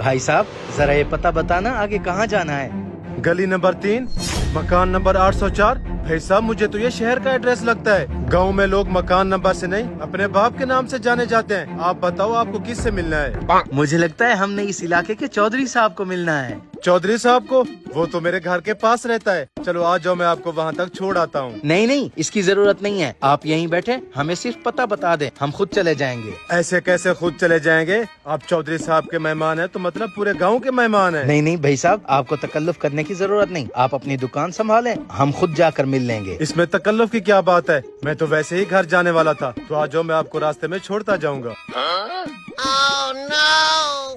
भाई साहब जरा ये पता बताना आगे कहाँ जाना है। गली नंबर 3, मकान नंबर 804। भाई साहब मुझे तो ये शहर का एड्रेस लगता है। गांव में लोग मकान नंबर से नहीं अपने बाप के नाम से जाने जाते हैं। आप बताओ आपको किससे मिलना है? मुझे लगता है हमने इस इलाके के चौधरी साहब को मिलना है। चौधरी साहब को? वो तो मेरे घर के पास रहता है। चलो आ जाओ, मैं आपको वहाँ तक छोड़ आता हूँ। नहीं नहीं, इसकी जरूरत नहीं है, आप यहीं बैठे, हमें सिर्फ पता बता दे, हम खुद चले जाएंगे। ऐसे कैसे खुद चले जाएंगे? आप चौधरी साहब के मेहमान हैं तो मतलब पूरे गांव के मेहमान हैं। नहीं नहीं भाई साहब, आपको तकल्लुफ करने की जरूरत नहीं, आप अपनी दुकान संभालें, हम खुद जाकर मिल लेंगे। इसमें तकल्लुफ की क्या बात है? मैं तो वैसे ही घर जाने वाला था, तो आ जाओ, मैं आपको रास्ते में छोड़ता जाऊंगा।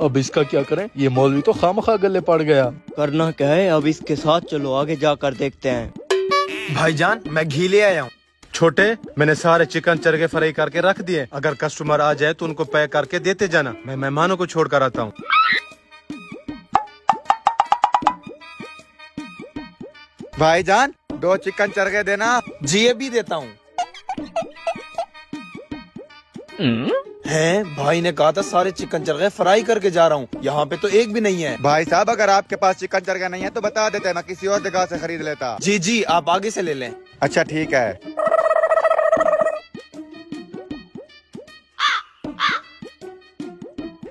अब इसका क्या करें? ये मौलवी तो खामखा गले पड़ गया। करना क्या है, अब इसके साथ चलो आगे जाकर देखते हैं। भाईजान मैं घी ले आया हूँ। छोटे, मैंने सारे चिकन चरगे फ्राई करके रख दिए। अगर कस्टमर आ जाए तो उनको पैक करके देते जाना, मैं मेहमानों को छोड़ कर आता हूँ। भाईजान 2 चिकन चरगे देना। जी अभी देता हूँ। हैं, भाई ने कहा था सारे चिकन चरगे फ्राई करके जा रहा हूँ, यहाँ पे तो एक भी नहीं है। भाई साहब अगर आपके पास चिकन चरगा नहीं है तो बता देते, मैं किसी और जगह से खरीद लेता। जी जी आप आगे से ले लें। अच्छा ठीक है।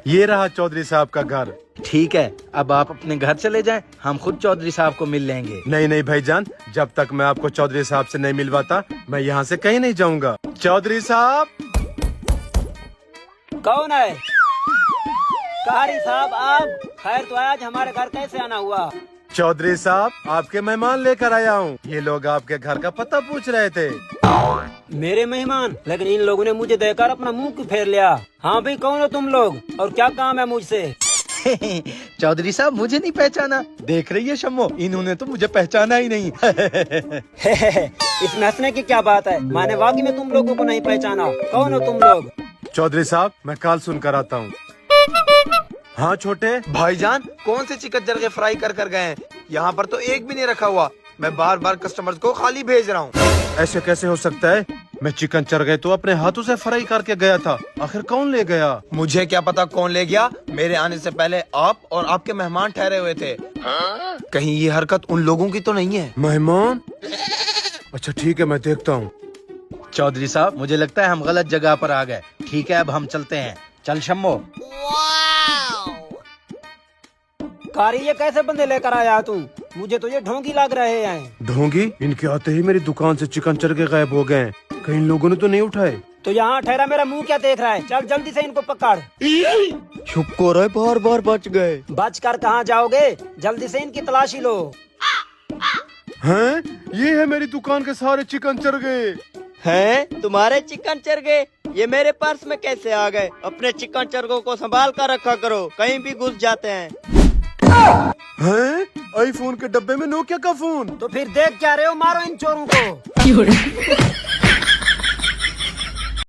ये रहा चौधरी साहब का घर। ठीक है, अब आप अपने घर चले जाएं, हम खुद चौधरी साहब को मिल लेंगे। नहीं नहीं भाईजान, जब तक मैं आपको चौधरी साहब से नहीं मिलवाता मैं यहाँ से कहीं नहीं जाऊँगा। चौधरी साहब। कौन है? कारी साहब आप? खैर तो आज हमारे घर कैसे आना हुआ? चौधरी साहब आपके मेहमान लेकर आया हूँ। ये लोग आपके घर का पता पूछ रहे थे। मेरे मेहमान? लेकिन इन लोगों ने मुझे देखकर अपना मुंह क्यों फेर लिया? हाँ भाई कौन हो तुम लोग और क्या काम है मुझसे? चौधरी साहब मुझे नहीं पहचाना? देख रही है शम्मो, इन्होंने तो मुझे पहचाना ही नहीं। इसमें हंसने की क्या बात है? मैंने वाकई में तुम लोगों को नहीं पहचाना। कौन हो तुम लोग? चौधरी साहब मैं कॉल सुनकर आता हूँ। हाँ छोटे। भाईजान कौन से चिकन चरगे फ्राई कर कर गए हैं? यहाँ पर तो एक भी नहीं रखा हुआ। मैं बार बार कस्टमर्स को खाली भेज रहा हूँ। ऐसे कैसे हो सकता है? मैं चिकन चरगे तो अपने हाथों से फ्राई करके गया था। आखिर कौन ले गया? मुझे क्या पता कौन ले गया। मेरे आने से पहले आप और आपके मेहमान ठहरे हुए थे। कहीं ये हरकत उन लोगों की तो नहीं है? मेहमान? अच्छा ठीक है, मैं देखता हूँ। चौधरी साहब मुझे लगता है हम गलत जगह पर आ गए। ठीक है अब हम चलते हैं। चल शम्मो। कारी ये कैसे बंदे लेकर आया तू? मुझे तो ये ढोंगी लग रहे हैं। ढोंगी? इनके आते ही मेरी दुकान से चिकन चरगे गायब हो गए। कहीं लोगों ने तो नहीं उठाए? तो यहाँ ठहरा मेरा मुंह क्या देख रहा है? चल जल्दी से इनको पकड़। शुक्र है बार बार बच गए। बच कर कहाँ जाओगे? जल्दी से इनकी तलाशी लो। हैं? ये है मेरी दुकान के सारे चिकन चरगे। हैं? तुम्हारे चिकन चरगे? ये मेरे पर्स में कैसे आ गए? अपने चिकन चरगों को संभाल कर रखा करो, कहीं भी घुस जाते हैं। हैं? आईफोन के डब्बे में नोकिया का फोन। तो फिर देख क्या रहे हो? मारो इन चोरों को।